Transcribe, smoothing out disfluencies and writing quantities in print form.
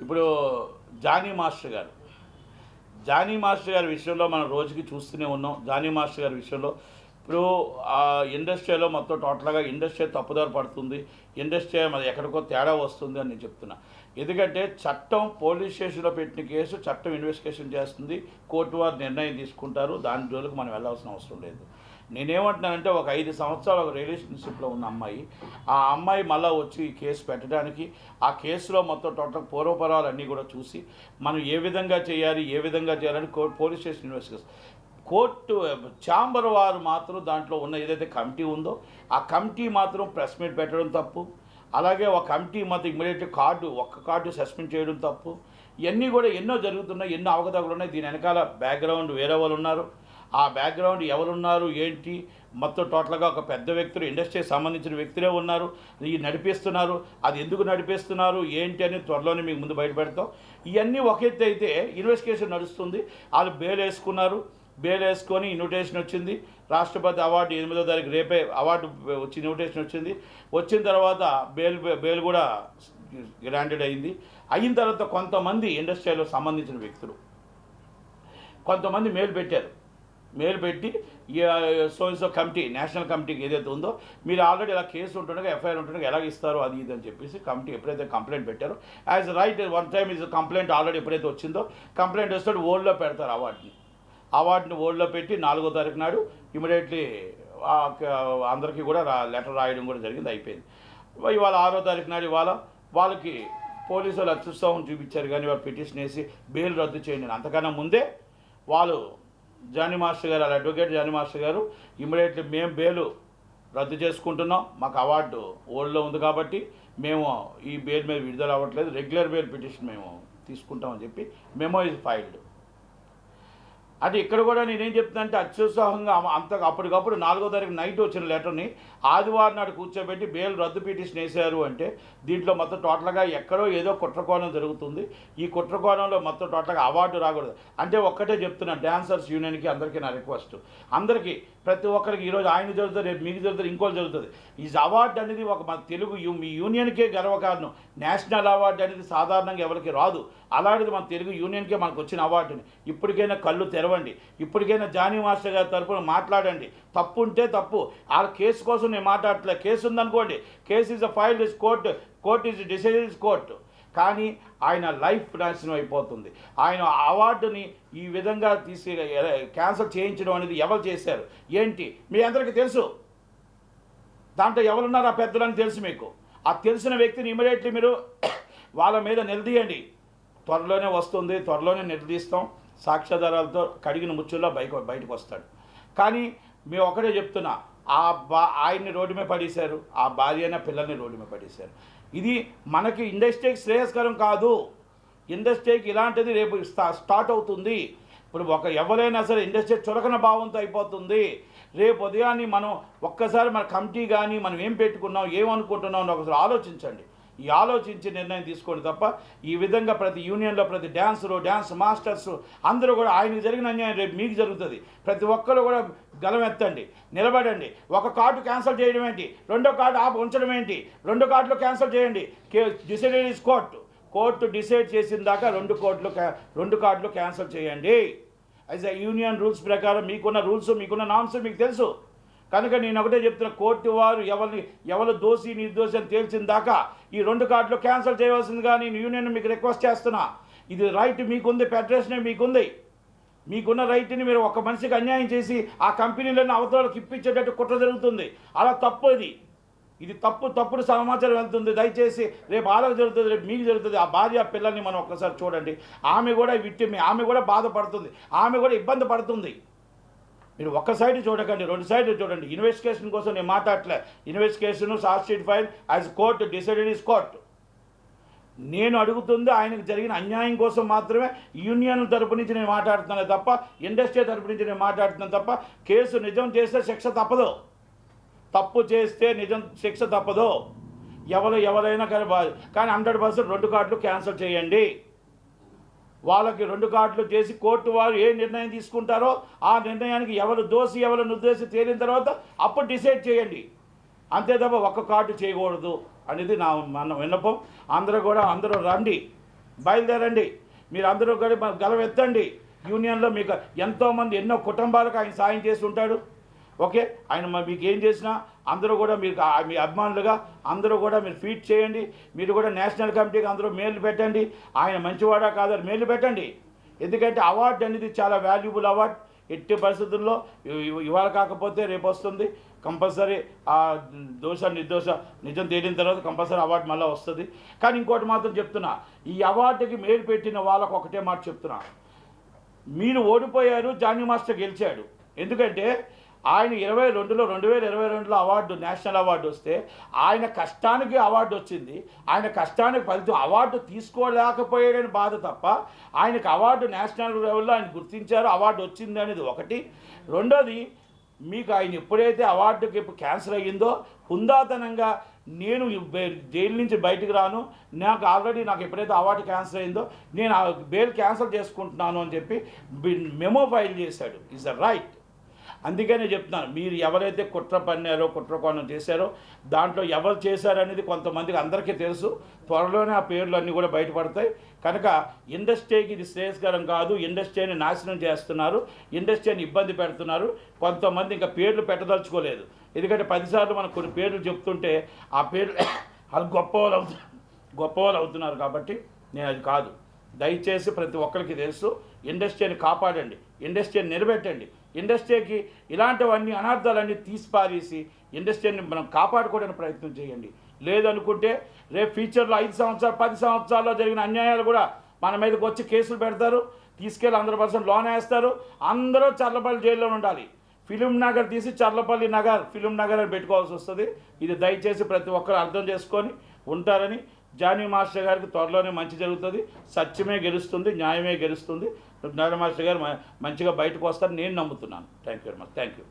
ఇప్పుడు Johnny master గారి విషయంలో మనం రోజుకి చూస్తూనే ఉన్నాం. జానీ మాస్టర్ గారి విషయంలో ఇప్పుడు ఆ ఇండస్ట్రీలో మొత్తం టోటల్గా ఇండస్ట్రీ తప్పుదారి పడుతుంది, ఇండస్ట్రీ మరి ఎక్కడికో తేడా వస్తుంది అని నేను చెప్తున్నా. ఎందుకంటే చట్టం పోలీస్ స్టేషన్లో పెట్టిన కేసు చట్టం ఇన్వెస్టిగేషన్ చేస్తుంది, కోర్టు వారు నిర్ణయం తీసుకుంటారు, దాని జోలికి మనం వెళ్ళాల్సిన అవసరం లేదు. నేనేమంటున్నానంటే ఒక 5 సంవత్సరాలు ఒక రిలేషన్షిప్లో ఉన్న అమ్మాయి, ఆ అమ్మాయి మళ్ళీ వచ్చి ఈ కేసు పెట్టడానికి, ఆ కేసులో మొత్తం టోటల్ పూర్వపరాలు అన్నీ కూడా చూసి మనం ఏ విధంగా చేయాలని police station investigation, court chamber వారు మాత్రం దాంట్లో ఉన్న ఏదైతే కమిటీ ఉందో ఆ కమిటీ మాత్రం ప్రెస్ మీట్ పెట్టడం తప్పు. అలాగే ఒక కమిటీ మాత్రం ఇమ్మీడియట్ ఒక్క కార్డు సస్పెండ్ చేయడం తప్పు. ఇవన్నీ కూడా ఎన్నో జరుగుతున్నాయి, ఎన్నో అవకతవకలు ఉన్నాయి. దీని వెనకాల బ్యాక్గ్రౌండ్ వేరే వాళ్ళు ఉన్నారు. ఆ బ్యాక్గ్రౌండ్ ఎవరున్నారు ఏంటి మొత్తం టోటల్గా ఒక పెద్ద వ్యక్తులు, ఇండస్ట్రీకి సంబంధించిన వ్యక్తులే ఉన్నారు, ఈ నడిపిస్తున్నారు. అది ఎందుకు నడిపిస్తున్నారు ఏంటి అని త్వరలోనే మీకు ముందు బయటపెడతాం. ఇవన్నీ ఒక ఎత్తు అయితే ఇన్వెస్టిగేషన్ నడుస్తుంది. వాళ్ళు బెయిల్ వేసుకొని ఇన్విటేషన్ వచ్చింది. రాష్ట్రపతి అవార్డు 8వ తారీఖు రేపే అవార్డు వచ్చి ఇన్విటేషన్ వచ్చిన తర్వాత బెయిల్ కూడా గ్రాంటెడ్ అయిన తర్వాత కొంతమంది ఇండస్ట్రీలో సంబంధించిన వ్యక్తులు కొంతమంది మెయిల్ పెట్టి సో కమిటీ, నేషనల్ కమిటీకి ఏదైతే ఉందో మీరు ఆల్రెడీ ఇలా కేసు ఉంటుండగా ఎఫ్ఐఆర్ ఉంటుండగా ఎలా ఇస్తారు అది ఇది అని చెప్పేసి కమిటీ ఎప్పుడైతే కంప్లైంట్ పెట్టారో, యాజ్ రైట్ వన్ టైమ్ ఇది కంప్లైంట్ ఆల్రెడీ ఎప్పుడైతే వచ్చిందో కంప్లైంట్ వస్తే ఓల్డ్లో పెడతారు. అవార్డుని ఓల్డ్లో పెట్టి 4వ తారీఖు నాడు ఇమీడియట్లీ అందరికీ కూడా లెటర్ రాయడం కూడా జరిగింది, అయిపోయింది. ఇవాళ 6వ తారీఖు నాడు వాళ్ళకి పోలీసు వాళ్ళు అత్యుత్సాహం చూపించారు, కానీ వాళ్ళు పిటిషన్ వేసి బెయిల్ రద్దు చేయండి. అంతకన్నా ముందే వాళ్ళు జానీ మాస్టర్ గారు, వాళ్ళ అడ్వకేట్ జానీ మాస్టర్ గారు ఇమీడియట్లీ మేము బెయిల్ రద్దు చేసుకుంటున్నాం, మాకు అవార్డు ఓల్డ్లో ఉంది కాబట్టి మేము ఈ బెయిల్ మీద విడుదల అవ్వట్లేదు, రెగ్యులర్ బెయిల్ పిటిషన్ మేము తీసుకుంటామని చెప్పి మెమో ఇస్ ఫైల్డ్. అంటే ఇక్కడ కూడా నేనేం చెప్తున్నానంటే అత్యుత్సాహంగా అప్పటికప్పుడు 4వ తారీఖు నైట్ వచ్చిన లెటర్ని ఆదివారం నాడు కూర్చోబెట్టి బెయిల్ రద్దు పిటిషన్ వేశారు అంటే దీంట్లో మొత్తం టోటల్గా ఎక్కడో ఏదో కుట్రకోణం జరుగుతుంది. ఈ కుట్రకోణంలో మొత్తం టోటల్గా అవార్డు రాకూడదు. అంటే ఒక్కటే చెప్తున్నా, డాన్సర్స్ యూనియన్కి అందరికీ నా రిక్వెస్ట్, అందరికీ ప్రతి ఒక్కరికి ఈరోజు ఆయన జరుగుతుంది, రేపు మీకు జరుగుతుంది, ఇంకోటి జరుగుతుంది. ఈ అవార్డు అనేది ఒక మన తెలుగు మీ యూనియన్కే గర్వకారణం. నేషనల్ అవార్డు అనేది సాధారణంగా ఎవరికి రాదు, అలాంటిది మన తెలుగు యూనియన్కే మనకు వచ్చిన అవార్డుని. ఇప్పటికైనా కళ్ళు తెరవండి, ఇప్పటికైనా జానీ మాస్టర్ గారి తరఫున మాట్లాడండి. తప్పు ఉంటే తప్పు, ఆ కేసు కోసం నేను మాట్లాడట్లేదు. కేసు ఉందనుకోండి, case is a file is court is decided is court. కానీ ఆయన లైఫ్ నాశనం అయిపోతుంది. ఆయన అవార్డుని ఈ విధంగా క్యాన్సల్ చేయించడం అనేది ఎవరు చేశారు ఏంటి మీ అందరికీ తెలుసు. దాంట్లో ఎవరున్నారు ఆ పెద్దలని తెలుసు మీకు. ఆ తెలిసిన వ్యక్తిని ఇమీడియట్లీ మీరు వాళ్ళ మీద నిలదీయండి. త్వరలోనే వస్తుంది, త్వరలోనే నిలదీస్తాం. సాక్ష్యాధారాలతో కడిగిన ముచ్చుల్లో బయటకు వస్తాడు. కానీ మేము ఒకటే చెప్తున్నా, ఆయన్ని రోడ్డు మీద పడేశారు, ఆ భార్య అయిన పిల్లల్ని రోడ్డు మీద పడేశారు. ఇది మనకి ఇండస్ట్రీకి శ్రేయస్కరం కాదు. ఇండస్ట్రీకి ఇలాంటిది రేపు స్టార్ట్ అవుతుంది. ఇప్పుడు ఎవరైనా సరే ఇండస్ట్రీ చులకన భావంతో అయిపోతుంది. రేపు ఉదయాన్ని మనం ఒక్కసారి మన కమిటీ కానీ మనం ఏం పెట్టుకున్నాం, ఏమనుకుంటున్నాం అని ఒకసారి ఆలోచించండి. ఈ ఆలోచించి నిర్ణయం తీసుకోండి తప్ప ఈ విధంగా ప్రతి యూనియన్లో ప్రతి డ్యాన్స్ మాస్టర్స్ అందరూ కూడా ఆయనకు జరిగిన అన్యాయం రేపు మీకు జరుగుతుంది. ప్రతి ఒక్కరు కూడా గలమెత్తండి, నిలబడండి. ఒక కార్డు క్యాన్సిల్ చేయడం ఏంటి, రెండో కార్డు ఉంచడం ఏంటి, 2 కార్డులు క్యాన్సిల్ చేయండి. డిసైడెడ్ ఇస్ కోర్టు డిసైడ్ చేసిన దాకా 2 కార్డులు క్యాన్సిల్ చేయండి. యాజ్ ఎ యూనియన్ రూల్స్ ప్రకారం మీకున్న రూల్స్, మీకున్న నామ్స్ మీకు తెలుసు కనుక నేను ఒకటే చెప్తున్నా, కోర్టు వారు ఎవరు దోషి నిర్దోషి అని తేల్చిన దాకా ఈ 2 కార్డులు క్యాన్సిల్ చేయవలసిందిగా నేను యూనియన్ మీకు రిక్వెస్ట్ చేస్తున్నా. ఇది రైట్ మీకుంది, ఫెడరేషన్ మీకుంది. మీకున్న రైట్ని మీరు ఒక మనిషికి అన్యాయం చేసి ఆ కంపెనీలను అవతలకు ఇప్పించేటట్టు కుట్ర జరుగుతుంది. అలా తప్పు ఇది తప్పుడు సమాచారం వెళ్తుంది. దయచేసి రేపు వాళ్ళకి జరుగుతుంది, రేపు మీకు జరుగుతుంది. ఆ భార్య పిల్లల్ని మనం ఒక్కసారి చూడండి. ఆమె కూడా విక్టిమ్, ఆమె కూడా బాధపడుతుంది, ఆమె కూడా ఇబ్బంది పడుతుంది. మీరు ఒక్క సైడ్ చూడకండి, 2 సైడ్లు చూడండి. ఇన్వెస్టిగేషన్ కోసం నేను మాట్లాడలే. Investigation charge sheet file as court decided is court. నేను అడుగుతుంది ఆయనకు జరిగిన అన్యాయం కోసం మాత్రమే యూనియన్ తరపు నుంచి నేను మాట్లాడుతున్నాను తప్ప ఇండస్ట్రీ తరపు నుంచి నేను మాట్లాడుతున్నాను తప్ప కేసు నిజం చేస్తే శిక్ష తప్పదు, తప్పు చేస్తే నిజం శిక్ష తప్పదు. ఎవరైనా కానీ 100% 2 కార్డులు క్యాన్సిల్ చేయండి. వాళ్ళకి 2 కార్డులు చేసి కోర్టు వారు ఏ నిర్ణయం తీసుకుంటారో ఆ నిర్ణయానికి ఎవరు దోషి ఎవరు నిర్దోషి తేలిన తర్వాత అప్పుడు డిసైడ్ చేయండి. అంతే తప్ప 1 కార్డు చేయకూడదు అనేది మన విన్నపం. అందరూ రండి, బయలుదేరండి, మీరు అందరూ కూడా గలవెత్తండి. యూనియన్లో మీకు ఎంతోమంది ఎన్నో కుటుంబాలకు ఆయన సాయం చేసి ఉంటాడు. ఓకే, ఆయన మీకు ఏం చేసినా అందరూ కూడా మీరు మీ అభిమానులుగా అందరూ కూడా మీరు ఫీట్ చేయండి. మీరు కూడా నేషనల్ కమిటీకి అందరూ మేలు పెట్టండి. ఆయన మంచివాడా కాదని మేలు పెట్టండి. ఎందుకంటే అవార్డు అనేది చాలా వాల్యుబుల్ అవార్డు. ఎట్టి పరిస్థితుల్లో ఇవాళ కాకపోతే రేపు వస్తుంది కంపల్సరీ. ఆ నిర్దోష నిజం తేలిన తర్వాత కంపల్సరీ అవార్డు మళ్ళీ వస్తుంది. కానీ ఇంకోటి మాత్రం చెప్తున్నా, ఈ అవార్డుకి మేలు పెట్టిన వాళ్ళకు ఒకటే మాట చెప్తున్నా, మీరు ఓడిపోయారు, జానీ మాస్టర్ గెలిచాడు. ఎందుకంటే ఆయన 2022లో అవార్డు, నేషనల్ అవార్డు వస్తే ఆయన కష్టానికి అవార్డు వచ్చింది. ఆయన కష్టానికి ఫలితం అవార్డు తీసుకోలేకపోయాడని బాధ తప్ప ఆయనకు అవార్డు నేషనల్ లెవెల్లో ఆయన గుర్తించారు, అవార్డు వచ్చింది అనేది ఒకటి. రెండోది, మీకు ఆయన ఎప్పుడైతే అవార్డుకి క్యాన్సిల్ అయ్యిందో హుందాతనంగా నేను జైలు నుంచి బయటకు రాను, నాకు ఎప్పుడైతే అవార్డు క్యాన్సిల్ అయిందో నేను బెయిల్ క్యాన్సిల్ చేసుకుంటున్నాను అని చెప్పి మెమో ఫైల్ చేశాడు. Is the right. అందుకనే చెప్తున్నాను, మీరు ఎవరైతే కుట్ర పన్నారో కుట్రకోణం చేశారో దాంట్లో ఎవరు చేశారనేది కొంతమందికి అందరికీ తెలుసు. త్వరలోనే ఆ పేర్లు అన్నీ కూడా బయటపడతాయి. కనుక ఇండస్ట్రీకి ఇది శ్రేయస్కరం కాదు. ఇండస్ట్రీని నాశనం చేస్తున్నారు, ఇండస్ట్రీని ఇబ్బంది పెడుతున్నారు. కొంతమంది ఇంకా పేర్లు పెట్టదలుచుకోలేదు. ఎందుకంటే 10 సార్లు మనం కొన్ని పేర్లు చెప్తుంటే ఆ పేర్లు వాళ్ళు గొప్పవాళ్ళు అవుతున్నారు. కాబట్టి నేను అది కాదు. దయచేసి ప్రతి ఒక్కరికి తెలుసు, ఇండస్ట్రీని కాపాడండి, ఇండస్ట్రీని నిలబెట్టండి. ఇండస్ట్రీకి ఇలాంటివన్నీ అనార్థాలన్నీ తీసిపారేసి ఇండస్ట్రీని మనం కాపాడుకోవడానికి ప్రయత్నం చేయండి. లేదనుకుంటే రేపు ఫ్యూచర్లో 5 సంవత్సరాలు 10 సంవత్సరాల్లో జరిగిన అన్యాయాలు కూడా మన మీదకి వచ్చి కేసులు పెడతారు, తీసుకెళ్ళి 100% లోన్ వేస్తారు. అందరూ చర్లపల్లి జైల్లో ఉండాలి. ఫిలిం నగర్ తీసి చర్లపల్లి నగర్, ఫిలిం నగర్ అని పెట్టుకోవాల్సి వస్తుంది. ఇది దయచేసి ప్రతి ఒక్కరు అర్థం చేసుకొని ఉంటారని. జానీ మాస్టర్ గారికి త్వరలోనే మంచి జరుగుతుంది, సత్యమే గెలుస్తుంది, న్యాయమే గెలుస్తుంది. జానీ మాస్టర్ గారు మంచిగా బయటకు వస్తారని నేను నమ్ముతున్నాను. Thank you very much. Thank you.